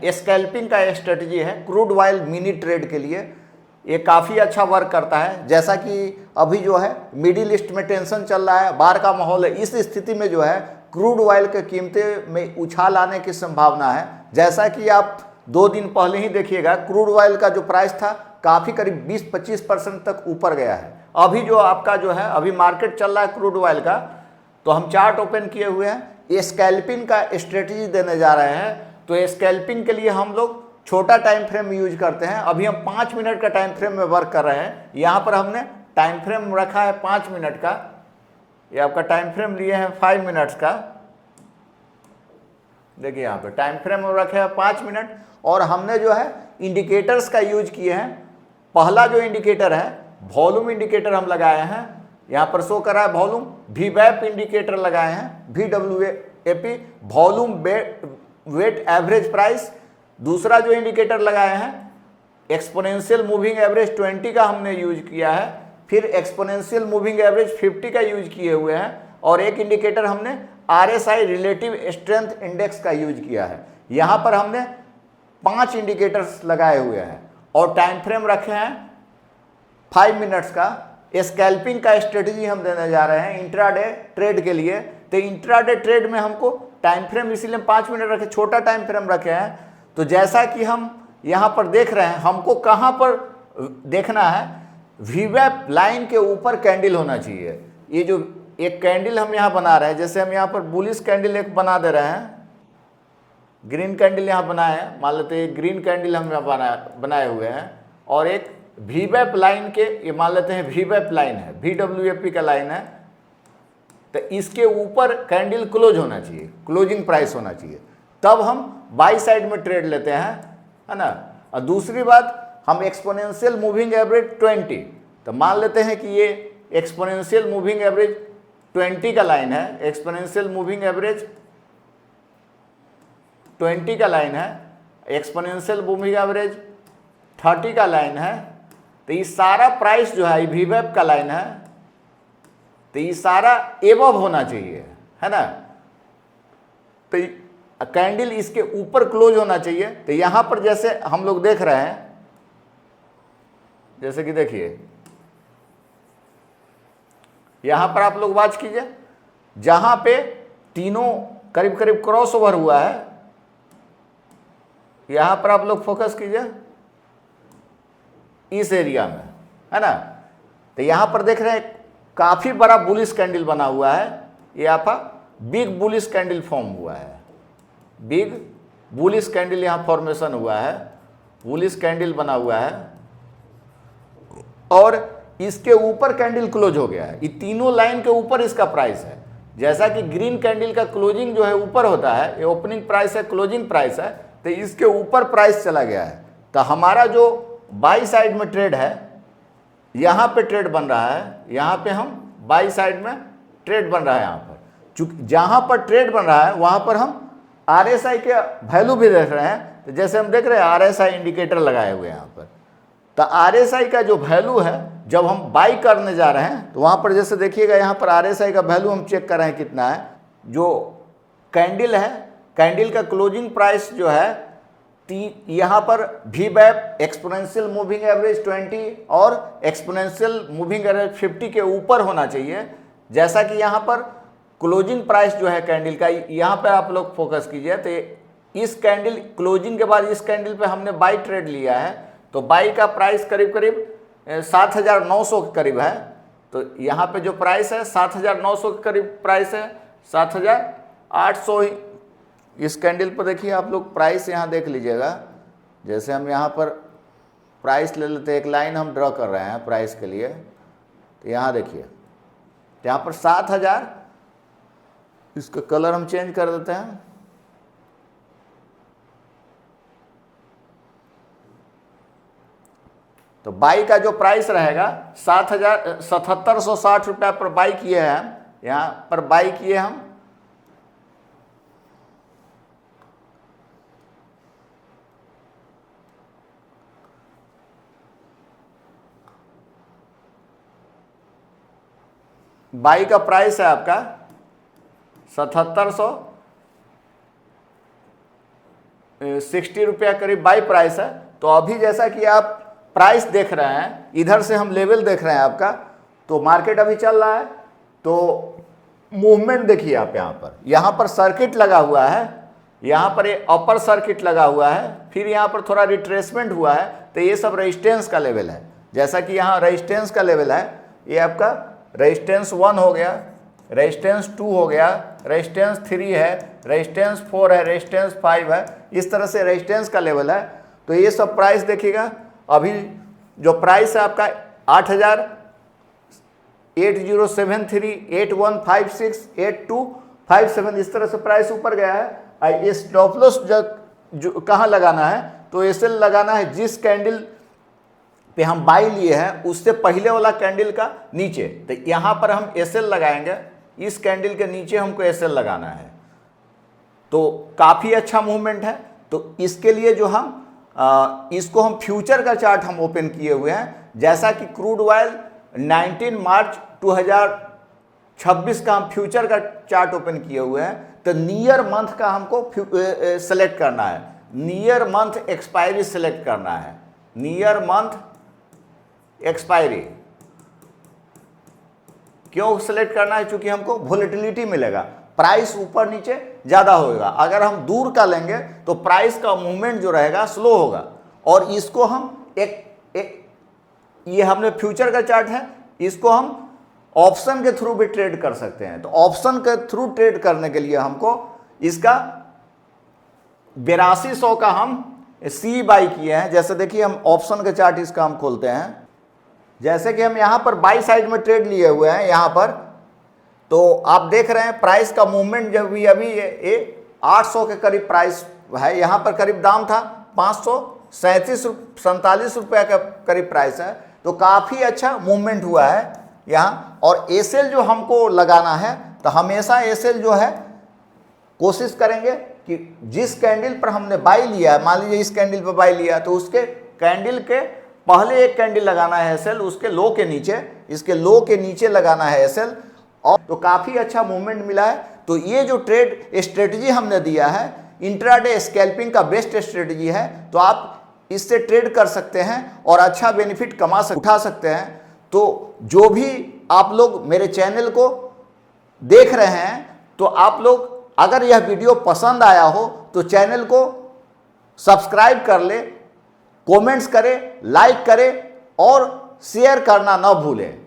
Scalping का strategy है crude oil mini trade के लिए, ये काफ़ी अच्छा वर्क करता है। जैसा कि अभी जो है मिडिल ईस्ट में टेंशन चल रहा है, बाढ़ का माहौल है, इस स्थिति में जो है क्रूड ऑयल के कीमतें में उछाल आने की संभावना है। जैसा कि आप 2 दिन पहले ही देखिएगा क्रूड ऑयल का जो प्राइस था काफ़ी करीब 20-25% तक ऊपर गया है। अभी जो आपका जो है अभी मार्केट चल रहा है क्रूड ऑयल का, तो हम चार्ट ओपन किए हुए हैं, ये स्कैल्पिंग का स्ट्रेटजी देने जा रहे हैं। तो स्कैल्पिंग के लिए हम लोग छोटा टाइम फ्रेम यूज करते हैं। अभी हम 5 मिनट का टाइम फ्रेम में वर्क कर रहे हैं। यहाँ पर हमने टाइम फ्रेम रखा है 5 मिनट का, ये आपका टाइम फ्रेम लिए हैं 5 मिनट्स का। देखिए यहाँ पे टाइम फ्रेम रखे हैं 5 मिनट, और हमने जो है इंडिकेटर्स का यूज किए हैं। पहला जो इंडिकेटर है वॉल्यूम इंडिकेटर हम लगाए हैं, यहाँ पर शो कर रहा है वॉल्यूम। वीवैप इंडिकेटर लगाए हैं, VWAP volume weight average price. दूसरा जो इंडिकेटर लगाए हैं एक्सपोनेंशियल मूविंग एवरेज 20 का हमने यूज किया है, फिर एक्सपोनेंशियल मूविंग एवरेज 50 का यूज किए हुए हैं, और एक इंडिकेटर हमने RSI रिलेटिव स्ट्रेंथ इंडेक्स का यूज किया है। यहाँ पर हमने 5 इंडिकेटर्स लगाए हुए हैं और टाइम फ्रेम रखे हैं 5 मिनट्स का। स्कैल्पिंग का स्ट्रेटजी हम देने जा रहे हैं इंट्राडे ट्रेड के लिए। तो इंट्राडे ट्रेड में हमको टाइम फ्रेम इसीलिए 5 मिनट रखे, छोटा टाइम फ्रेम रखे हैं। तो जैसा कि हम यहाँ पर देख रहे हैं, हमको कहाँ पर देखना है, वीवैप लाइन के ऊपर कैंडल होना चाहिए। ये जो एक कैंडल हम यहाँ बना रहे हैं, जैसे हम यहाँ पर बुलिश कैंडल एक बना दे रहे हैं, ग्रीन कैंडल यहाँ बनाए हैं, मान लेते हैं ग्रीन कैंडल हम यहाँ बनाए हुए हैं, और एक वीवैप लाइन के ये मान लेते हैं वीवैप लाइन है, VWAP का लाइन है। तो इसके ऊपर कैंडल क्लोज होना चाहिए, क्लोजिंग प्राइस होना चाहिए, तब हम बाई साइड में ट्रेड लेते हैं, है ना। और दूसरी बात, हम एक्सपोनेंशियल मूविंग एवरेज 20, तो मान लेते हैं कि ये एक्सपोनेंशियल मूविंग एवरेज 20 का लाइन है, एक्सपोनेंशियल मूविंग एवरेज 20 का लाइन है, एक्सपोनेंशियल मूविंग एवरेज 30 का लाइन है। तो ये सारा प्राइस जो है वीवैप का लाइन है, तो ये सारा एबव होना चाहिए, है ना। तो कैंडल इसके ऊपर क्लोज होना चाहिए। तो यहां पर जैसे हम लोग देख रहे हैं, जैसे कि देखिए यहां पर आप लोग वॉच कीजिए, जहां पे तीनों करीब करीब क्रॉस ओवर हुआ है, यहां पर आप लोग फोकस कीजिए इस एरिया में, है ना। तो यहां पर देख रहे हैं काफी बड़ा बुलिश कैंडल बना हुआ है, ये आपका बिग बुलिश कैंडल फॉर्म हुआ है, बिग बुलिश कैंडल यहां फॉर्मेशन हुआ है, बुलिश कैंडल बना हुआ है, और इसके ऊपर कैंडल क्लोज हो गया है। ये तीनों लाइन के ऊपर इसका प्राइस है। जैसा कि ग्रीन कैंडल का क्लोजिंग जो है ऊपर होता है, ये ओपनिंग प्राइस है, क्लोजिंग प्राइस है, तो इसके ऊपर प्राइस चला गया है। तो हमारा जो बाई साइड में ट्रेड है, यहाँ पे ट्रेड बन रहा है, यहाँ पे हम बाई साइड में ट्रेड बन रहा है। यहाँ पर चूंकि जहाँ पर ट्रेड बन रहा है वहाँ पर हम RSI के वैल्यू भी देख रहे हैं। तो जैसे हम देख रहे हैं RSI इंडिकेटर लगाए हुए हैं यहाँ पर, तो RSI का जो वैल्यू है जब हम बाई करने जा रहे हैं, तो वहाँ पर जैसे देखिएगा यहाँ पर RSI का वैल्यू हम चेक कर रहे हैं कितना है। जो कैंडल है, कैंडल का क्लोजिंग प्राइस जो है यहाँ पर वीवैप एक्सपोनेंशियल मूविंग एवरेज 20 और एक्सपोनेंशियल मूविंग एवरेज 50 के ऊपर होना चाहिए। जैसा कि यहाँ पर क्लोजिंग प्राइस जो है कैंडल का, यहाँ पर आप लोग फोकस कीजिए। तो इस कैंडल क्लोजिंग के बाद इस कैंडल पे हमने बाई ट्रेड लिया है, तो बाई का प्राइस करीब करीब 7,900 के करीब है। तो यहाँ पे जो प्राइस है 7,900 के करीब प्राइस है, 7,800 ही इस कैंडल पर। देखिए आप लोग प्राइस यहाँ देख लीजिएगा, जैसे हम यहाँ पर प्राइस ले लेते हैं, एक लाइन हम ड्रॉ कर रहे हैं प्राइस के लिए। तो यहाँ देखिए यहाँ पर 7,000, इसका कलर हम चेंज कर देते हैं, तो बाई का जो प्राइस रहेगा 7,7760 रुपया पर बाई किए हैं हम, यहाँ पर बाई किए हम। बाई का प्राइस है आपका 7,700, 60 रुपया करीब बाई प्राइस है। तो अभी जैसा कि आप प्राइस देख रहे हैं, इधर से हम लेवल देख रहे हैं आपका, तो मार्केट अभी चल रहा है। तो मूवमेंट देखिए आप, यहाँ पर सर्किट लगा हुआ है, यहाँ पर ये अपर सर्किट लगा हुआ है, फिर यहाँ पर थोड़ा रिट्रेसमेंट हुआ है। तो ये सब रेजिस्टेंस का लेवल है। जैसा कि यहाँ रेजिस्टेंस का लेवल है, ये आपका रेजिस्टेंस 1 हो गया, रेजिस्टेंस 2 हो गया, रेजिस्टेंस 3 है, रेजिस्टेंस 4 है, रेजिस्टेंस 5 है। इस तरह से रेजिस्टेंस का लेवल है। तो ये सब प्राइस देखिएगा। अभी जो प्राइस है आपका 8073, 8156, 8257, इस तरह से प्राइस ऊपर गया है। ये स्टॉप लॉस जो कहाँ लगाना है, तो एसएल लगाना है जिस कैंडल पे हम बाई लिए हैं उससे पहले वाला कैंडल का नीचे। तो यहाँ पर हम एसएल लगाएंगे, इस कैंडल के नीचे हमको एसएल लगाना है। तो काफ़ी अच्छा मूवमेंट है। तो इसके लिए जो हम इसको हम फ्यूचर का चार्ट हम ओपन किए हुए हैं। जैसा कि क्रूड ऑयल 19 मार्च 2026 का हम फ्यूचर का चार्ट ओपन किए हुए हैं। तो नियर मंथ का हमको सेलेक्ट करना है, नियर मंथ एक्सपायरी सेलेक्ट करना है, नियर मंथ एक्सपायरी। क्यों सेलेक्ट करना है? क्योंकि हमको वोलेटिलिटी मिलेगा, प्राइस ऊपर नीचे ज़्यादा होगा। अगर हम दूर का लेंगे तो प्राइस का मूवमेंट जो रहेगा स्लो होगा। और इसको हम ये हमने फ्यूचर का चार्ट है, इसको हम ऑप्शन के थ्रू भी ट्रेड कर सकते हैं। तो ऑप्शन के थ्रू ट्रेड करने के लिए हमको इसका 8200 का हम सी बाई किए हैं। जैसे देखिए हम ऑप्शन का चार्ट इसका हम खोलते हैं। जैसे कि हम यहाँ पर बाई साइड में ट्रेड लिए हुए हैं यहाँ पर, तो आप देख रहे हैं प्राइस का मूवमेंट जब भी अभी ये 800 के करीब प्राइस है। यहाँ पर करीब दाम था 537 रुपये का करीब प्राइस है। तो काफ़ी अच्छा मूवमेंट हुआ है यहाँ। और एसएल जो हमको लगाना है, तो हमेशा एसएल जो है कोशिश करेंगे कि जिस कैंडल पर हमने बाई लिया है, मान लीजिए इस कैंडल पर बाई लिया, तो उसके कैंडल के पहले एक कैंडल लगाना है एसएल, उसके लो के नीचे, इसके लो के नीचे लगाना है एसएल। और तो काफ़ी अच्छा मूवमेंट मिला है। तो ये जो ट्रेड स्ट्रेटजी हमने दिया है, इंट्राडे स्कैल्पिंग का बेस्ट स्ट्रेटजी है। तो आप इससे ट्रेड कर सकते हैं और अच्छा बेनिफिट उठा सकते हैं। तो जो भी आप लोग मेरे चैनल को देख रहे हैं, तो आप लोग अगर यह वीडियो पसंद आया हो तो चैनल को सब्सक्राइब कर ले, कमेंट्स करें, लाइक करें और शेयर करना न भूलें।